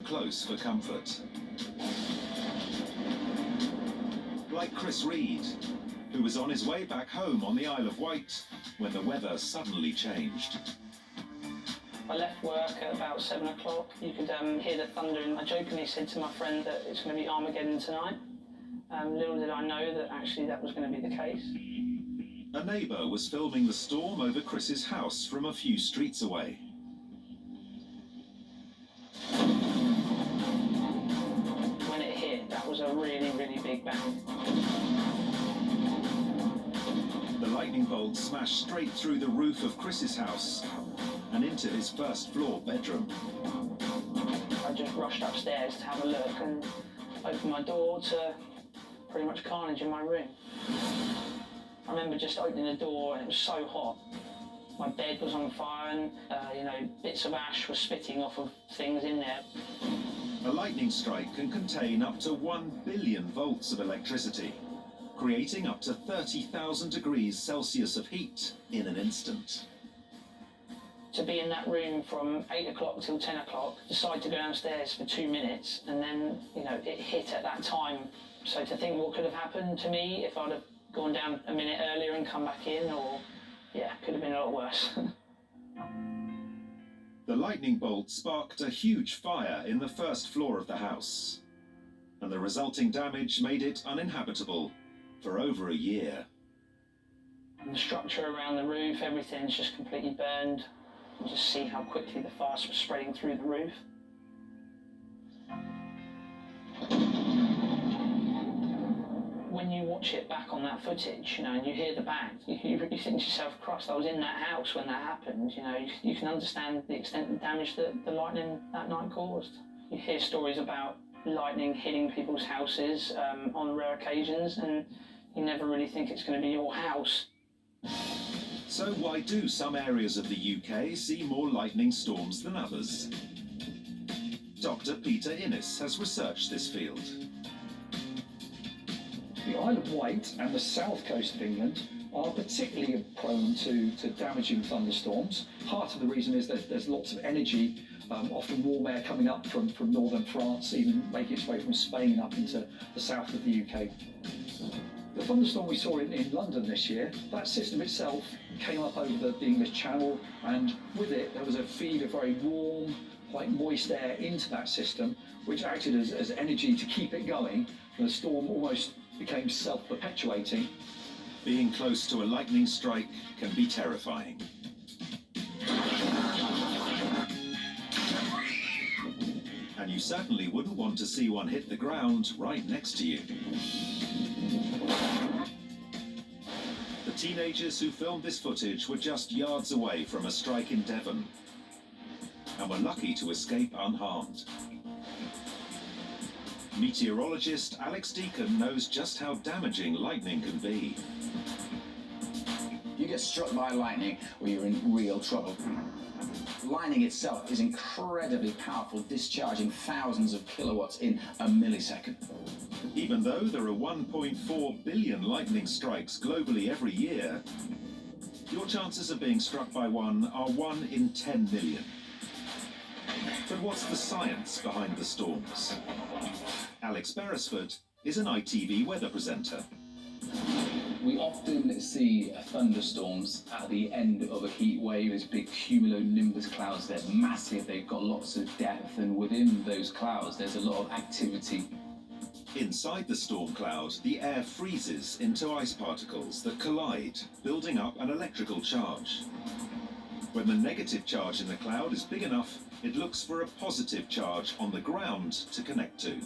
close for comfort. Like Chris Reed, who was on his way back home on the Isle of Wight when the weather suddenly changed. I left work at about 7 o'clock. You could hear the thunder, and I jokingly said to my friend that it's going to be Armageddon tonight. Little did I know that actually that was going to be the case. A neighbour was filming the storm over Chris's house from a few streets away. When it hit, that was a really, really big bang. The lightning bolt smashed straight through the roof of Chris's house and into his first floor bedroom. I just rushed upstairs to have a look and opened my door to pretty much carnage in my room. I remember just opening the door and it was so hot. My bed was on fire and, bits of ash were spitting off of things in there. A lightning strike can contain up to 1 billion volts of electricity, creating up to 30,000 degrees Celsius of heat in an instant. To be in that room from 8 o'clock till 10 o'clock, decide to go downstairs for 2 minutes, and then, it hit at that time. So to think what could have happened to me if I'd have gone down a minute earlier and come back in, could have been a lot worse. The lightning bolt sparked a huge fire in the first floor of the house, and the resulting damage made it uninhabitable for over a year. And the structure around the roof, everything's just completely burned. You just see how quickly the fire was spreading through the roof. When you watch it back on that footage, and you hear the bang, you think to yourself, Christ, I was in that house when that happened. You can understand the extent of damage that the lightning that night caused. You hear stories about lightning hitting people's houses on rare occasions, and you never really think it's going to be your house. So why do some areas of the UK see more lightning storms than others? Dr. Peter Innes has researched this field. The Isle of Wight and the south coast of England are particularly prone to damaging thunderstorms. Part of the reason is that there's lots of energy, often warm air coming up from northern France, even making its way from Spain up into the south of the UK. The thunderstorm we saw in London this year, that system itself came up over the English Channel, and with it there was a feed of very warm, quite moist air into that system, which acted as energy to keep it going, and the storm almost became self-perpetuating. Being close to a lightning strike can be terrifying. And you certainly wouldn't want to see one hit the ground right next to you. The teenagers who filmed this footage were just yards away from a strike in Devon and were lucky to escape unharmed. Meteorologist Alex Deacon knows just how damaging lightning can be. You get struck by lightning, well, you're in real trouble. Lightning itself is incredibly powerful, discharging thousands of kilowatts in a millisecond. Even though there are 1.4 billion lightning strikes globally every year, your chances of being struck by one are 1 in 10 million. But what's the science behind the storms? Alex Beresford is an ITV weather presenter. We often see thunderstorms at the end of a heat wave as big cumulonimbus clouds. They're massive, they've got lots of depth, and within those clouds there's a lot of activity. Inside the storm cloud, the air freezes into ice particles that collide, building up an electrical charge. When the negative charge in the cloud is big enough, it looks for a positive charge on the ground to connect to.